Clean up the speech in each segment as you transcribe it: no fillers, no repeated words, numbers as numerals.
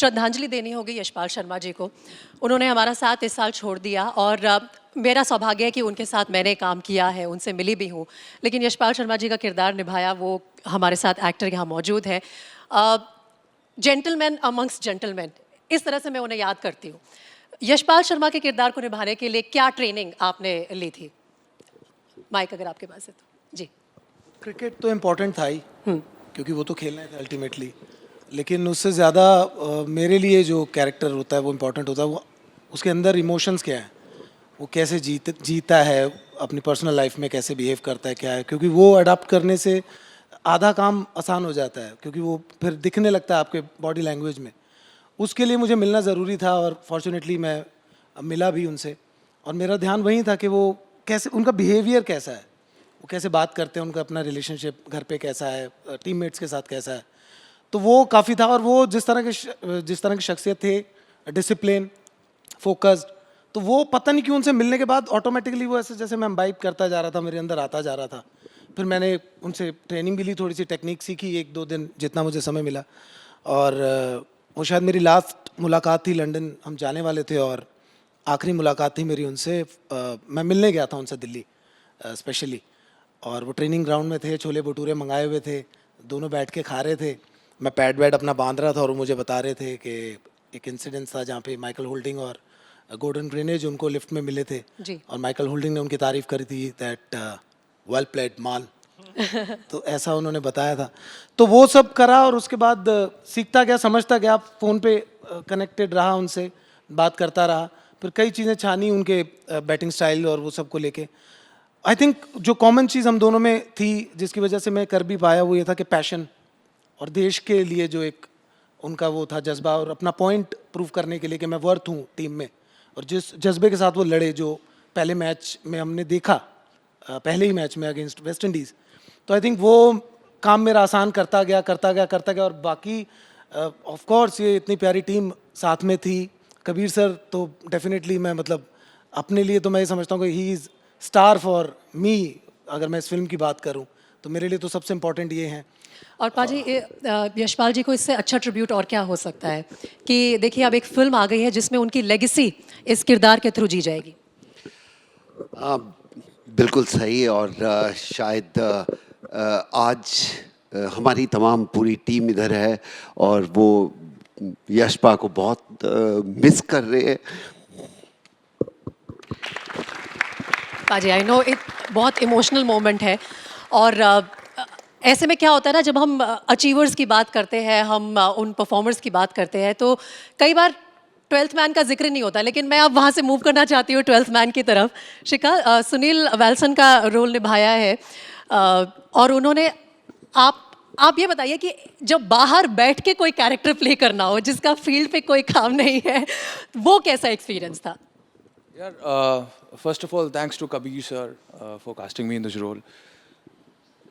श्रद्धांजलि देनी होगी यशपाल शर्मा जी को। उन्होंने हमारा साथ इस साल छोड़ दिया और मेरा सौभाग्य है कि उनके साथ मैंने काम किया है, उनसे मिली भी हूँ। लेकिन यशपाल शर्मा जी का किरदार निभाया, वो हमारे साथ एक्टर यहाँ मौजूद है। जेंटलमैन अमंग्स जेंटलमैन, इस तरह से मैं उन्हें याद करती हूँ। यशपाल शर्मा के किरदार को निभाने के लिए क्या ट्रेनिंग आपने ली थी? माइक अगर आपके पास है तो जी। क्रिकेट तो इम्पोर्टेंट था ही, क्योंकि वो तो खेलना है अल्टीमेटली। लेकिन उससे ज़्यादा मेरे लिए जो कैरेक्टर होता है वो इम्पोर्टेंट होता है। वो उसके अंदर इमोशंस क्या है, वो कैसे जीता है अपनी पर्सनल लाइफ में, कैसे बिहेव करता है, क्या है। क्योंकि वो अडाप्ट करने से आधा काम आसान हो जाता है, क्योंकि वो फिर दिखने लगता है आपके बॉडी लैंग्वेज में। उसके लिए मुझे मिलना ज़रूरी था और फॉर्चुनेटली मैं मिला भी उनसे। और मेरा ध्यान वही था कि वो कैसे, उनका बिहेवियर कैसा है, वो कैसे बात करते हैं, उनका अपना रिलेशनशिप घर पे कैसा है, टीममेट्स के साथ कैसा है। तो वो काफ़ी था। और वो जिस तरह की शख्सियत थे, डिसिप्लिन, फोकस्ड, तो वो पता नहीं क्यों उनसे मिलने के बाद ऑटोमेटिकली वो ऐसे जैसे मैं इम्बाइब करता जा रहा था, मेरे अंदर आता जा रहा था। फिर मैंने उनसे ट्रेनिंग भी ली, थोड़ी सी टेक्निक सीखी, 1-2 दिन जितना मुझे समय मिला। और वो शायद मेरी लास्ट मुलाकात थी, लंदन हम जाने वाले थे और आखिरी मुलाकात थी मेरी उनसे। मैं मिलने गया था उनसे दिल्ली स्पेशली, और वो ट्रेनिंग ग्राउंड में थे, छोले भटूरे मंगाए हुए थे, दोनों बैठ के खा रहे थे। मैं पैड वैड अपना बांध रहा था और वो मुझे बता रहे थे कि एक इंसिडेंट था जहाँ पे माइकल होल्डिंग और गॉर्डन ग्रेनेज उनको लिफ्ट में मिले थे जी। और माइकल होल्डिंग ने उनकी तारीफ करी थी, दैट वेल प्लेड मान। तो ऐसा उन्होंने बताया था। तो वो सब करा और उसके बाद सीखता गया, समझता गया, फ़ोन पे कनेक्टेड रहा, उनसे बात करता रहा। फिर कई चीज़ें छानी उनके बैटिंग स्टाइल और वो सब को लेके। आई थिंक जो कॉमन चीज़ हम दोनों में थी, जिसकी वजह से मैं कर भी पाया, वो ये था कि पैशन और देश के लिए जो एक उनका वो था जज्बा, और अपना पॉइंट प्रूव करने के लिए कि मैं वर्थ हूँ टीम में। और जिस जज्बे के साथ वो लड़े, जो पहले मैच में हमने देखा, पहले ही मैच में अगेंस्ट वेस्ट इंडीज़, तो आई थिंक वो काम मेरा आसान करता गया। और बाकी ऑफ कोर्स ये इतनी प्यारी टीम साथ में थी। कबीर सर तो डेफिनेटली, मैं मतलब अपने लिए तो मैं ये समझता हूँ कि he is star for me. अगर मैं इस फिल्म की बात करूँ तो मेरे लिए तो सबसे इम्पोर्टेंट ये हैं। और पाजी, यशपाल जी को इससे अच्छा ट्रिब्यूट और क्या हो सकता है कि देखिए अब एक फिल्म आ गई है जिसमें उनकी लेगेसी इस किरदार के थ्रू जी जाएगी। बिल्कुल सही। और शायद आज हमारी तमाम पूरी टीम इधर है और वो यशपा को बहुत मिस कर रहे हैं। पाजी, आई नो बहुत इमोशनल मोमेंट है। और ऐसे में क्या होता है ना, जब हम अचीवर्स की बात करते हैं, हम उन परफॉर्मर्स की बात करते हैं, तो कई बार 12th मैन का जिक्र नहीं होता। लेकिन मैं अब वहाँ से मूव करना चाहती हूँ 12th मैन की तरफ। शिखा, सुनील वेल्सन का रोल निभाया है और उन्होंने आप ये बताइए कि जब बाहर बैठ के कोई कैरेक्टर प्ले करना हो, जिसका फील्ड पे कोई काम नहीं है, वो कैसा एक्सपीरियंस था? यार, first of all thanks to Kabir sir for casting me in this role.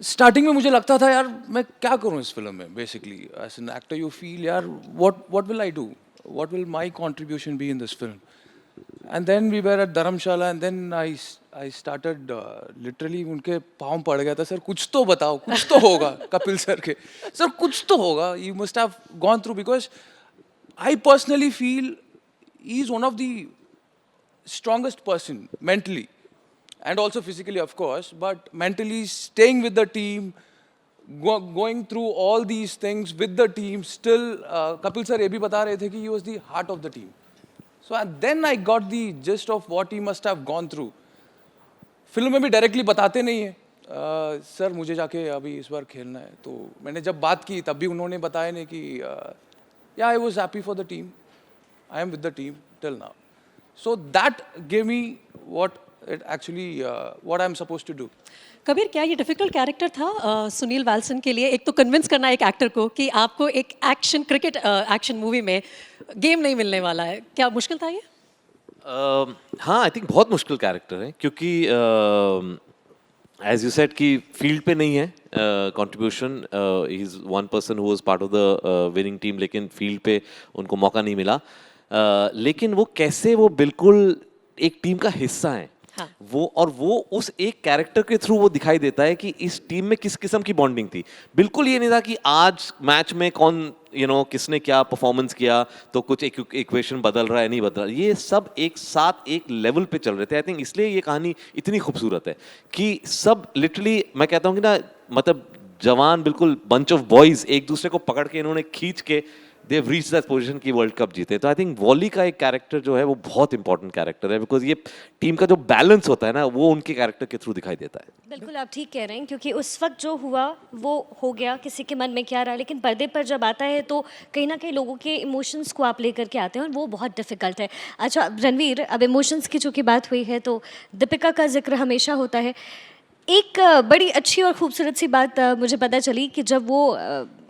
Starting में मुझे लगता था यार मैं क्या करूं इस फिल्म में। Basically as an actor you feel यार what will I do, what will my contribution be in this film. And then we were at Dharamshala and then I started literally उनके पाँव पड़ गया था, सर कुछ तो बताओ, कुछ तो होगा। कपिल सर के, सर कुछ तो होगा, you must have gone through, because I personally feel he is one of the strongest person mentally and also physically, of course, but mentally staying with the team, going through all these things with the team, still Kapil sir ye bhi bata rahe the ki he was the heart of the team. So and then I got the gist of what he must have gone through. Film में भी directly बताते नहीं है sir मुझे जाके अभी इस बार खेलना है। तो मैंने जब बात की तब भी उन्होंने बताया नहीं कि या I was happy for the team, I am with the team till now. So that gave me what I am supposed to do. Kabir, क्या ये डिफिकल्ट कैरेक्टर था सुनील वेल्सन के लिए? एक तो कन्विंस करना एक एक्टर को कि आपको एक क्रिकेट एक्शन मूवी में गेम नहीं मिलने वाला है, क्या मुश्किल था ये? हाँ, आई थिंक बहुत मुश्किल कैरेक्टर है, क्योंकि एज यू सेड कि फील्ड पे नहीं है contribution. He is one person who was part of the winning team, लेकिन फील्ड पे उनको मौका नहीं मिला। लेकिन वो कैसे, वो बिल्कुल एक टीम का हिस्सा है। वो उस एक कैरेक्टर के थ्रू वो दिखाई देता है कि इस टीम में किस किस्म की बॉन्डिंग थी। बिल्कुल ये नहीं था कि आज मैच में कौन किसने क्या परफॉर्मेंस किया तो कुछ एक इक्वेशन बदल रहा है नहीं बदल रहा, ये सब एक साथ एक लेवल पे चल रहे थे। आई थिंक इसलिए ये कहानी इतनी खूबसूरत है कि सब लिटरली, मैं कहता हूँ कि ना, मतलब जवान बिल्कुल बंच ऑफ बॉयज एक दूसरे को पकड़ के इन्होंने खींच के they have reached that position की वर्ल्ड कप जीते। तो आई थिंक वॉली का एक कैरेक्टर जो है वो बहुत इंपॉर्टेंट कैरेक्टर है, बिकॉज ये टीम का जो बैलेंस होता है ना वो उनके कैरेक्टर के थ्रू दिखाई देता है। बिल्कुल आप ठीक कह रहे हैं, क्योंकि उस वक्त जो हुआ वो हो गया, किसी के मन में क्या रहा, लेकिन पर्दे पर जब आता है तो कहीं ना कहीं लोगों के इमोशंस को आप लेकर के आते हैं और वो बहुत डिफिकल्ट है। अच्छा रणवीर, अब इमोशंस की चूँकि बात हुई है तो दीपिका का जिक्र हमेशा होता है। एक बड़ी अच्छी और खूबसूरत सी बात मुझे पता चली कि जब वो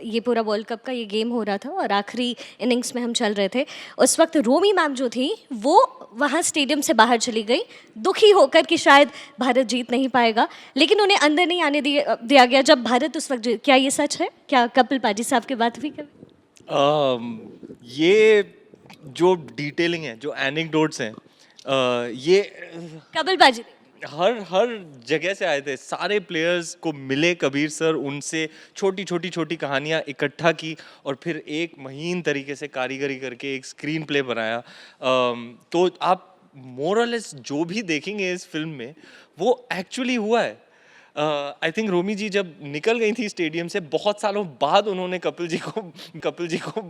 ये पूरा वर्ल्ड कप का ये गेम हो रहा था और आखिरी इनिंग्स में हम चल रहे थे, उस वक्त रोमी मैम जो थी वो वहाँ स्टेडियम से बाहर चली गई, दुखी होकर कि शायद भारत जीत नहीं पाएगा, लेकिन उन्हें अंदर नहीं आने दिया गया जब भारत उस वक्त क्या ये सच है? क्या कपिल पाजी साहब की बात हुई कभी? ये जो डिटेलिंग है, जो एनेक्डोट्स हैं, ये कपिल पाजी हर जगह से आए थे। सारे प्लेयर्स को मिले कबीर सर, उनसे छोटी कहानियाँ इकट्ठा की और फिर एक महीन तरीके से कारीगरी करके एक स्क्रीन प्ले बनाया। तो आप मोरलेस जो भी देखेंगे इस फिल्म में वो एक्चुअली हुआ है। आई थिंक रोमी जी जब निकल गई थी स्टेडियम से, बहुत सालों बाद उन्होंने कपिल जी को